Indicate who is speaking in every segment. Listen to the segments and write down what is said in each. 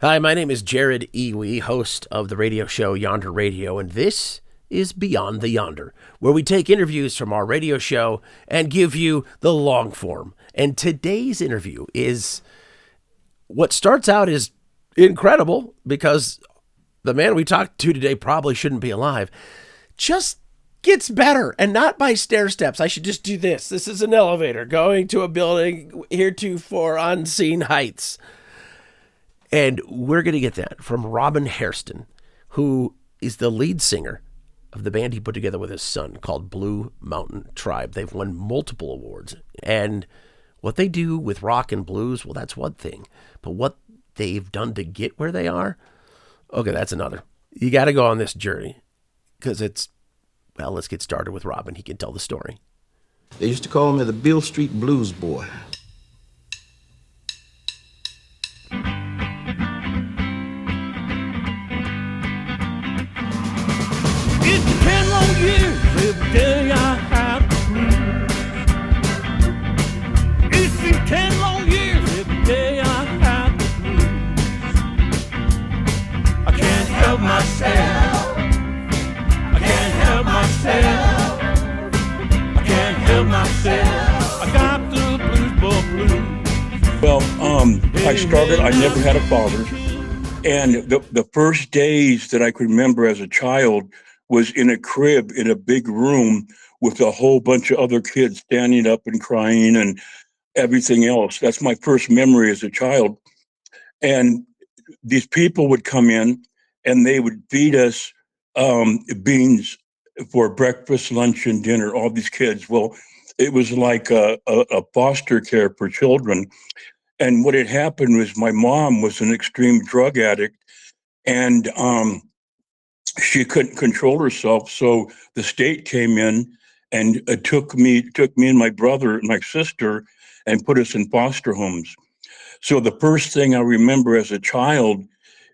Speaker 1: Hi, my name is Jared Iwi, host of the radio show Yonder Radio, and this is Beyond the Yonder, where we take interviews from our radio show and give you the long form. And today's interview is what starts out as incredible because the man we talked to today probably shouldn't be alive, just gets better, and not by stair steps. I should just do this. This is an elevator going to a building heretofore unseen heights. And we're going to get that from Robin Hairston, who is the lead singer of the band he put together with his son called Blue Mountain Tribe. They've won multiple awards. And what they do with rock and blues, well, that's one thing. But what they've done to get where they are, okay, that's another. You got to go on this journey because well, let's get started with Robin. He can tell the story.
Speaker 2: They used to call me the Beale Street Blues Boy.
Speaker 3: It's 10 long years every day I have the blues. It's been 10 long years every day I have the blues. I can't help myself. I can't help myself. I can't help myself. I got the blues boy blues.
Speaker 4: Well, I never had a father. And the first days that I could remember as a child was in a crib in a big room with a whole bunch of other kids standing up and crying and everything else. That's my first memory as a child. And these people would come in and they would feed us beans for breakfast, lunch, and dinner, all these kids. Well, it was like a foster care for children. And what had happened was my mom was an extreme drug addict, and she couldn't control herself. So the state came in and took me and my brother and my sister and put us in foster homes. So the first thing I remember as a child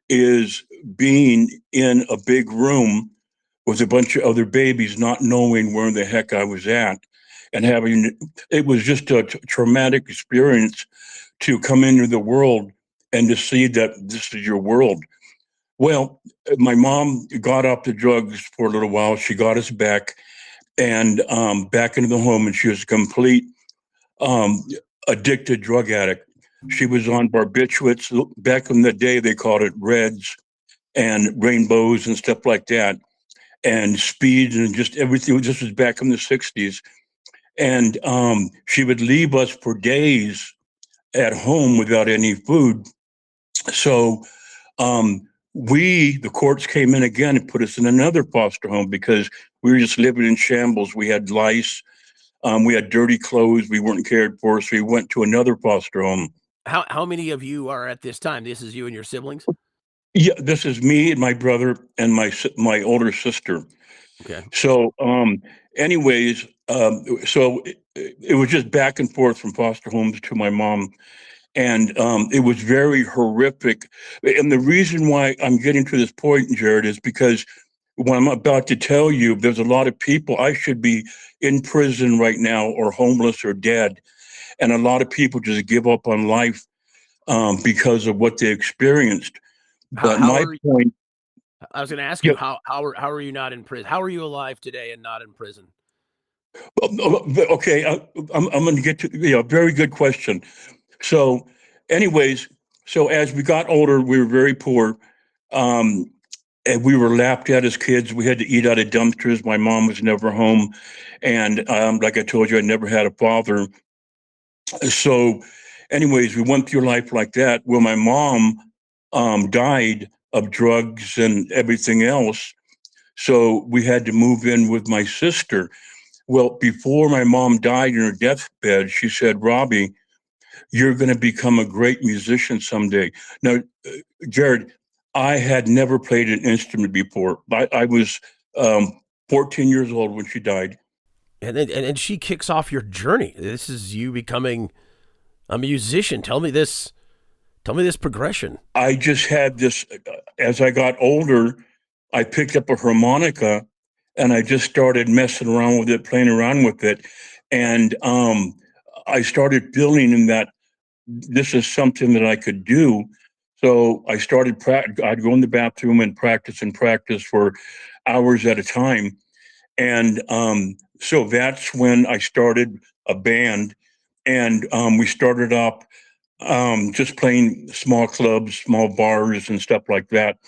Speaker 4: is being in a big room with a bunch of other babies, not knowing where the heck I was at, and it was just a traumatic experience to come into the world and to see that this is your world. Well, my mom got off the drugs for a little while. She got us back and back into the home, and she was a complete addicted drug addict. She was on barbiturates. Back in the day, they called it reds and rainbows and stuff like that, and speed and just everything. This was back in the 60s. And she would leave us for days at home without any food. So the courts came in again and put us in another foster home because we were just living in shambles. We had lice. We had dirty clothes. We weren't cared for. So we went to another foster home.
Speaker 1: How many of you are at this time? This is you and your siblings?
Speaker 4: Yeah, this is me and my brother and my older sister.
Speaker 1: Okay.
Speaker 4: So anyways, so it was just back and forth from foster homes to my mom. And it was very horrific. And the reason why I'm getting to this point, Jared, is because what I'm about to tell you, there's a lot of people, I should be in prison right now or homeless or dead. And a lot of people just give up on life because of what they experienced. But my point...
Speaker 1: I was going to ask you, how are you not in prison? How are you alive today and not in prison?
Speaker 4: Okay, I'm going to get to a very good question. So anyways, so as we got older, we were very poor. And we were laughed at as kids. We had to eat out of dumpsters. My mom was never home. And like I told you, I never had a father. So anyways, we went through life like that. Well, my mom died of drugs and everything else. So we had to move in with my sister. Well, before my mom died in her deathbed, she said, "Robbie, you're going to become a great musician someday." Now, Jared, I had never played an instrument before. I was 14 years old when she died.
Speaker 1: And she kicks off your journey. This is you becoming a musician. Tell me this progression.
Speaker 4: I just had this, as I got older, I picked up a harmonica and I just started messing around with it, playing around with it. And I started feeling in that this is something that I could do. So I started, I'd go in the bathroom and practice for hours at a time. And so that's when I started a band. And we started off just playing small clubs, small bars, and stuff like that.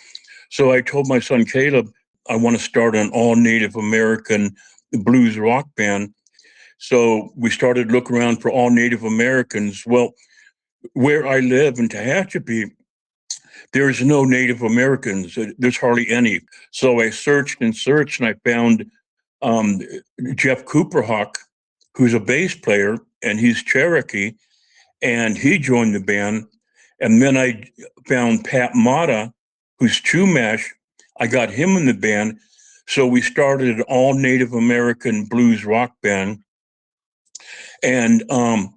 Speaker 4: So I told my son Caleb, I want to start an all Native American blues rock band. So we started looking around for all Native Americans. Well, where I live in Tehachapi, there's no Native Americans. There's hardly any. So I searched and searched, and I found Jeff Cooperhawk, who's a bass player, and he's Cherokee, and he joined the band. And then I found Pat Mata, who's Chumash. I got him in the band. So we started an all Native American blues rock band. And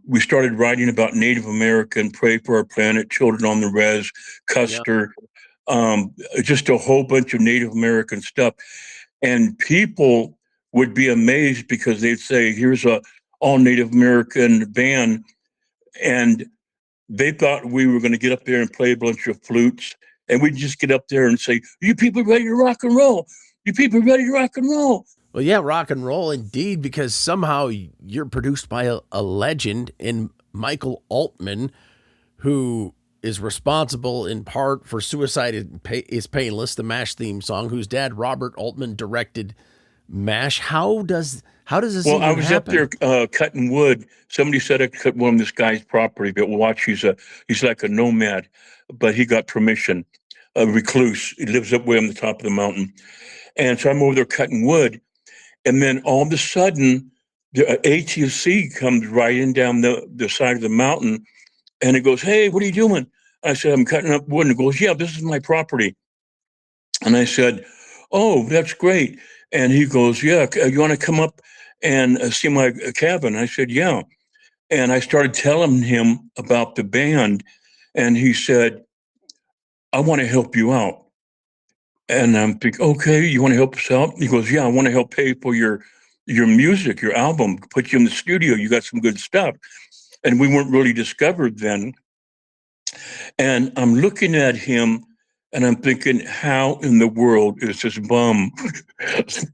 Speaker 4: we started writing about Native American, Pray for Our Planet, Children on the Res, Custer, just a whole bunch of Native American stuff. And people would be amazed because they'd say, here's a all Native American band. And they thought we were going to get up there and play a bunch of flutes. And we'd just get up there and say, you people ready to rock and roll? You people ready to rock and roll?
Speaker 1: Well, yeah, rock and roll indeed, because somehow you're produced by a legend in Michael Altman, who is responsible in part for Suicide is Painless, the MASH theme song, whose dad, Robert Altman, directed MASH. How does this
Speaker 4: Well,
Speaker 1: even
Speaker 4: I was
Speaker 1: happen?
Speaker 4: up there cutting wood. Somebody said I could cut one of this guy's property, but watch, he's like a nomad, but he got permission, a recluse. He lives up way on the top of the mountain. And so I'm over there cutting wood. And then all of a sudden, the ATC comes riding down the side of the mountain, and it goes, hey, what are you doing? I said, I'm cutting up wood. And it goes, yeah, this is my property. And I said, oh, that's great. And he goes, yeah, you want to come up and see my cabin? I said, yeah. And I started telling him about the band. And he said, I want to help you out. And I'm thinking, okay, you want to help us out? He goes, yeah, I want to help pay for your music, your album, put you in the studio. You got some good stuff. And we weren't really discovered then. And I'm looking at him and I'm thinking, how in the world is this bum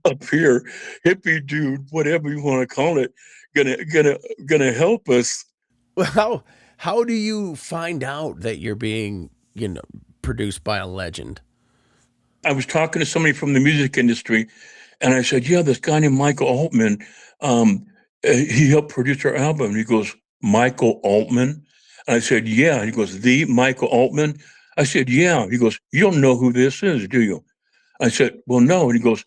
Speaker 4: up here, hippie dude, whatever you want to call it, gonna help us?
Speaker 1: Well, how do you find out that you're being, produced by a legend?
Speaker 4: I was talking to somebody from the music industry, and I said, yeah, this guy named Michael Altman, he helped produce our album. And he goes, Michael Altman? And I said, yeah. And he goes, the Michael Altman? I said, yeah. He goes, you don't know who this is, do you? I said, well, no. And he goes,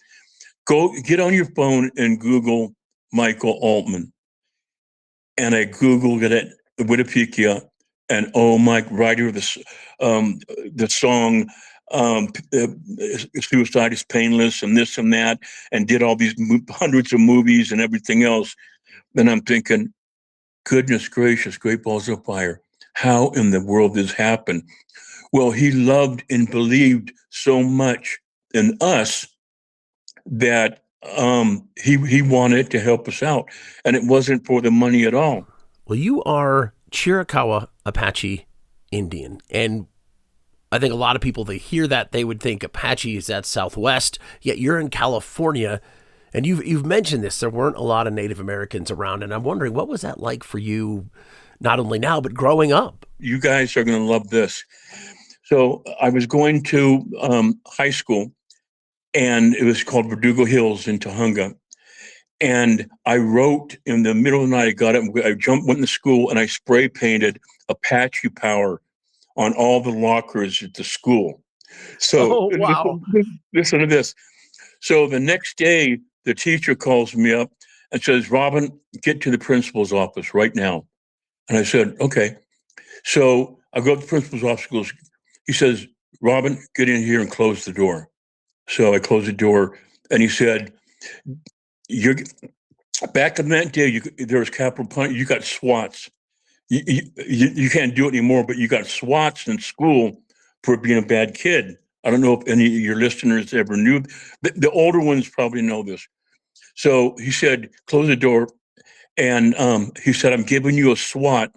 Speaker 4: go get on your phone and Google Michael Altman. And I Googled it, Wikipedia, and Mike, writer of the song, Suicide is Painless, and this and that, and did all these hundreds of movies and everything else. Then I'm thinking, goodness gracious, great balls of fire. How in the world this happened? Well, he loved and believed so much in us that he wanted to help us out. And it wasn't for the money at all.
Speaker 1: Well, you are Chiricahua Apache Indian, and I think a lot of people, they hear that, they would think Apache is at Southwest, yet you're in California, and you've mentioned this. There weren't a lot of Native Americans around, and I'm wondering, what was that like for you, not only now, but growing up?
Speaker 4: You guys are going to love this. So I was going to high school, and it was called Verdugo Hills in Tujunga. And I wrote in the middle of the night, went into school, and I spray painted Apache Power on all the lockers at the school. So
Speaker 1: wow.
Speaker 4: Listen to this. So the next day, the teacher calls me up and says, Robin, get to the principal's office right now. And I said, okay. So I go to the principal's office. He says, Robin, get in here and close the door. So I closed the door, and he said, back in that day, there was capital punishment. You got SWATs. You can't do it anymore, but you got SWATs in school for being a bad kid. I don't know if any of your listeners ever knew. The older ones probably know this. So he said, close the door. And he said, I'm giving you a SWAT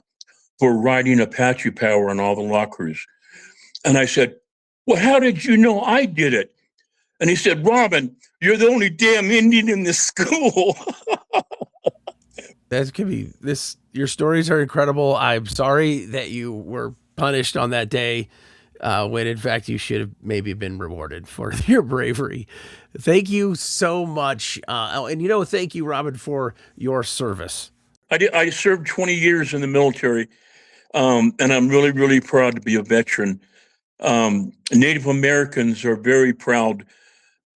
Speaker 4: for writing Apache Power on all the lockers. And I said, well, how did you know I did it? And he said, Robin, you're the only damn Indian in this school.
Speaker 1: That could be this. Your stories are incredible. I'm sorry that you were punished on that day when in fact you should have maybe been rewarded for your bravery. Thank you so much. And thank you, Robin, for your service.
Speaker 4: I served 20 years in the military, and I'm really, really proud to be a veteran. Native Americans are very proud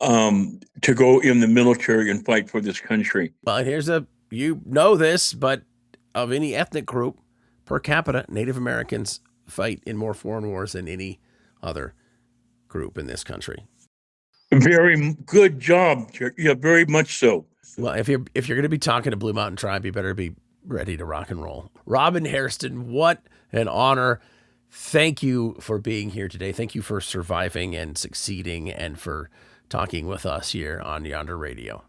Speaker 4: to go in the military and fight for this country.
Speaker 1: Well, and here's this, but of any ethnic group, per capita, Native Americans fight in more foreign wars than any other group in this country.
Speaker 4: Very good job. Yeah, very much so.
Speaker 1: Well, if you're going to be talking to Blue Mountain Tribe, you better be ready to rock and roll. Robin Hairston, what an honor. Thank you for being here today. Thank you for surviving and succeeding and for talking with us here on Yonder Radio.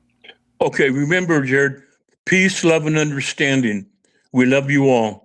Speaker 4: Okay, remember, Jared, peace, love, and understanding. We love you all.